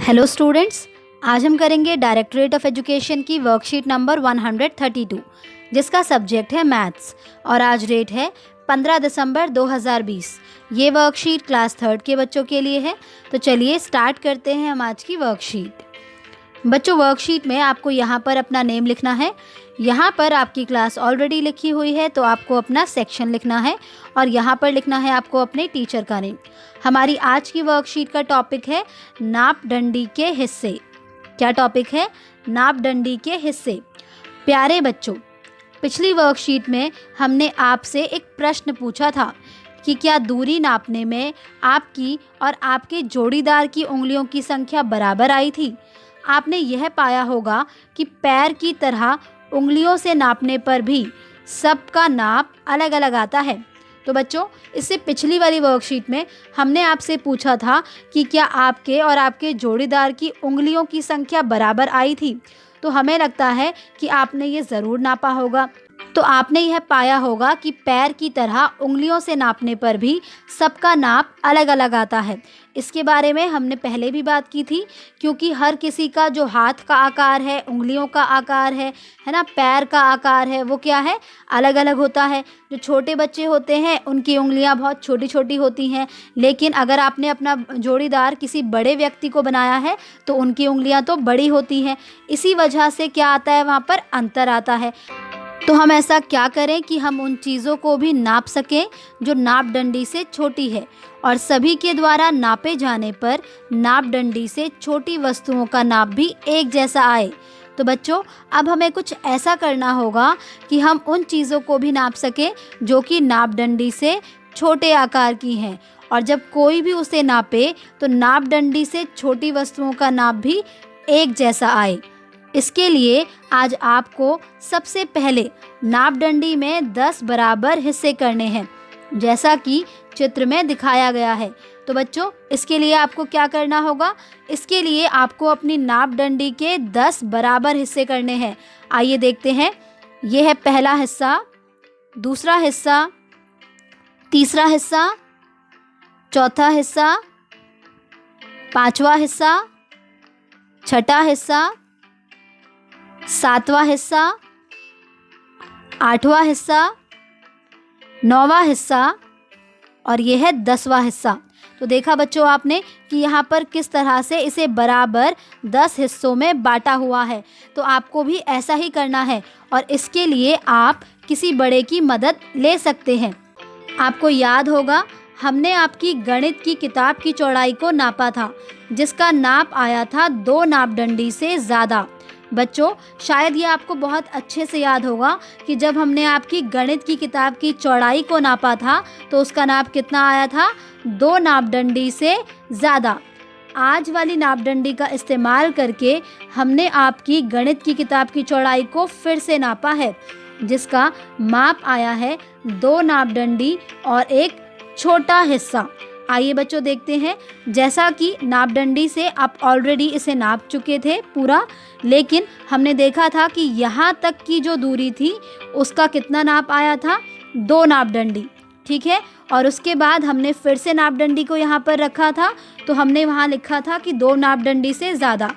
Hello students, आज हम करेंगे डायरेक्टरेट ऑफ एजुकेशन की वर्कशीट नंबर 132 जिसका सब्जेक्ट है मैथ्स और आज डेट है 15 दिसंबर 2020। ये वर्कशीट क्लास 3 के बच्चों के लिए है। तो चलिए स्टार्ट करते हैं हम आज की वर्कशीट। बच्चों, वर्कशीट में आपको यहाँ पर अपना नेम लिखना है। यहाँ पर आपकी क्लास ऑलरेडी लिखी हुई है तो आपको अपना सेक्शन लिखना है और यहाँ पर लिखना है आपको अपने टीचर का नेम। हमारी आज की वर्कशीट का टॉपिक है नाप डंडी के हिस्से। क्या टॉपिक है? नाप डंडी के हिस्से। प्यारे बच्चों, पिछली वर्कशीट में हमने आपसे एक प्रश्न पूछा था कि क्या दूरी नापने में आपकी और आपके जोड़ीदार की उंगलियों की संख्या बराबर आई थी। आपने यह पाया होगा कि पैर की तरह उंगलियों से नापने पर भी सबका नाप अलग अलग आता है। तो बच्चों, इससे पिछली वाली वर्कशीट में हमने आपसे पूछा था कि क्या आपके और आपके जोड़ीदार की उंगलियों की संख्या बराबर आई थी। तो हमें लगता है कि आपने ये ज़रूर नापा होगा। तो आपने यह पाया होगा कि पैर की तरह उंगलियों से नापने पर भी सबका नाप अलग अलग आता है। इसके बारे में हमने पहले भी बात की थी, क्योंकि हर किसी का जो हाथ का आकार है, उंगलियों का आकार है ना, पैर का आकार है, वो क्या है, अलग अलग होता है। जो छोटे बच्चे होते हैं उनकी उंगलियां बहुत छोटी छोटी होती हैं, लेकिन अगर आपने अपना जोड़ीदार किसी बड़े व्यक्ति को बनाया है तो उनकी उंगलियां तो बड़ी होती हैं। इसी वजह से क्या आता है, वहाँ पर अंतर आता है। तो हम ऐसा क्या करें कि हम उन चीज़ों को भी नाप सकें जो नाप डंडी से छोटी है और सभी के द्वारा नापे जाने पर नाप डंडी से छोटी वस्तुओं का नाप भी एक जैसा आए। तो बच्चों, अब हमें कुछ ऐसा करना होगा कि हम उन चीज़ों को भी नाप सकें जो कि नाप डंडी से छोटे आकार की हैं, और जब कोई भी उसे नापे तो नाप डंडी से छोटी वस्तुओं का नाप भी एक जैसा आए। इसके लिए आज आपको सबसे पहले नाप डंडी में 10 बराबर हिस्से करने हैं, जैसा कि चित्र में दिखाया गया है। तो बच्चों, इसके लिए आपको क्या करना होगा? इसके लिए आपको अपनी नाप डंडी के 10 बराबर हिस्से करने हैं। आइए देखते हैं। यह है पहला हिस्सा, दूसरा हिस्सा, तीसरा हिस्सा, चौथा हिस्सा, पांचवा हिस्सा, छठा हिस्सा, सातवां हिस्सा, आठवां हिस्सा, नौवां हिस्सा और यह है 10वां हिस्सा। तो देखा बच्चों आपने कि यहाँ पर किस तरह से इसे बराबर 10 हिस्सों में बांटा हुआ है। तो आपको भी ऐसा ही करना है और इसके लिए आप किसी बड़े की मदद ले सकते हैं। आपको याद होगा, हमने आपकी गणित की किताब की चौड़ाई को नापा था, जिसका नाप आया था 2 नाप डंडी से ज़्यादा। बच्चों, शायद ये आपको बहुत अच्छे से याद होगा कि जब हमने आपकी गणित की किताब की चौड़ाई को नापा था तो उसका नाप कितना आया था? 2 नाप डंडी से ज़्यादा। आज वाली नाप डंडी का इस्तेमाल करके हमने आपकी गणित की किताब की चौड़ाई को फिर से नापा है, जिसका माप आया है 2 नाप डंडी और एक छोटा हिस्सा। आइए बच्चों देखते हैं। जैसा कि नाप डंडी से आप ऑलरेडी इसे नाप चुके थे पूरा, लेकिन हमने देखा था कि यहाँ तक की जो दूरी थी उसका कितना नाप आया था? 2 नाप डंडी, ठीक है। और उसके बाद हमने फिर से नाप डंडी को यहाँ पर रखा था, तो हमने वहाँ लिखा था कि 2 नाप डंडी से ज़्यादा।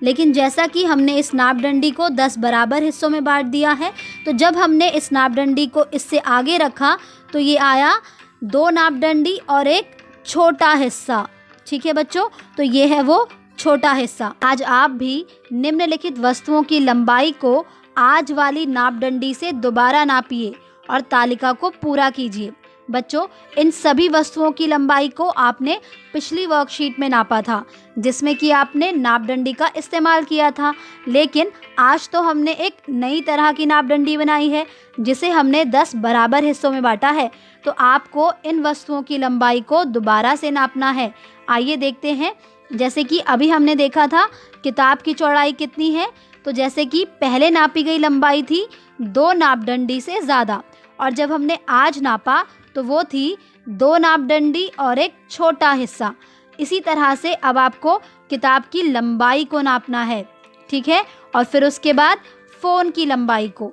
लेकिन जैसा कि हमने इस नाप डंडी को 10 बराबर हिस्सों में बांट दिया है, तो जब हमने इस नाप डंडी को इससे आगे रखा तो ये आया 2 नाप डंडी और एक छोटा हिस्सा, ठीक है बच्चों। तो ये है वो छोटा हिस्सा। आज आप भी निम्नलिखित वस्तुओं की लंबाई को आज वाली नाप डंडी से दोबारा नापिए और तालिका को पूरा कीजिए। बच्चों, इन सभी वस्तुओं की लंबाई को आपने पिछली वर्कशीट में नापा था, जिसमें कि आपने नाप डंडी का इस्तेमाल किया था। लेकिन आज तो हमने एक नई तरह की नाप डंडी बनाई है, जिसे हमने 10 बराबर हिस्सों में बांटा है। तो आपको इन वस्तुओं की लंबाई को दोबारा से नापना है। आइए देखते हैं। जैसे कि अभी हमने देखा था किताब की चौड़ाई कितनी है, तो जैसे कि पहले नापी गई लंबाई थी 2 नाप डंडी से ज़्यादा, और जब हमने आज नापा तो वो थी 2 नाप डंडी और एक छोटा हिस्सा। इसी तरह से अब आपको किताब की लंबाई को नापना है, ठीक है। और फिर उसके बाद फ़ोन की लंबाई को,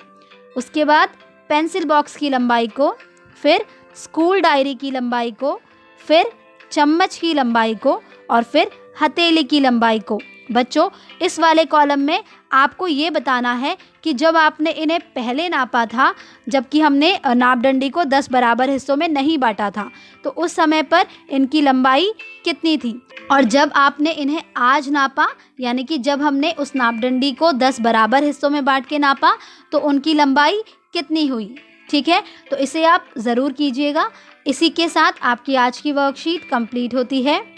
उसके बाद पेंसिल बॉक्स की लंबाई को, फिर स्कूल डायरी की लंबाई को, फिर चम्मच की लंबाई को और फिर हथेली की लंबाई को। बच्चों, इस वाले कॉलम में आपको ये बताना है कि जब आपने इन्हें पहले नापा था, जबकि हमने नापदंडी को 10 बराबर हिस्सों में नहीं बांटा था, तो उस समय पर इनकी लंबाई कितनी थी, और जब आपने इन्हें आज नापा, यानी कि जब हमने उस नापदंडी को 10 बराबर हिस्सों में बांट के नापा, तो उनकी लंबाई कितनी हुई। ठीक है, तो इसे आप ज़रूर कीजिएगा। इसी के साथ आपकी आज की वर्कशीट कंप्लीट होती है।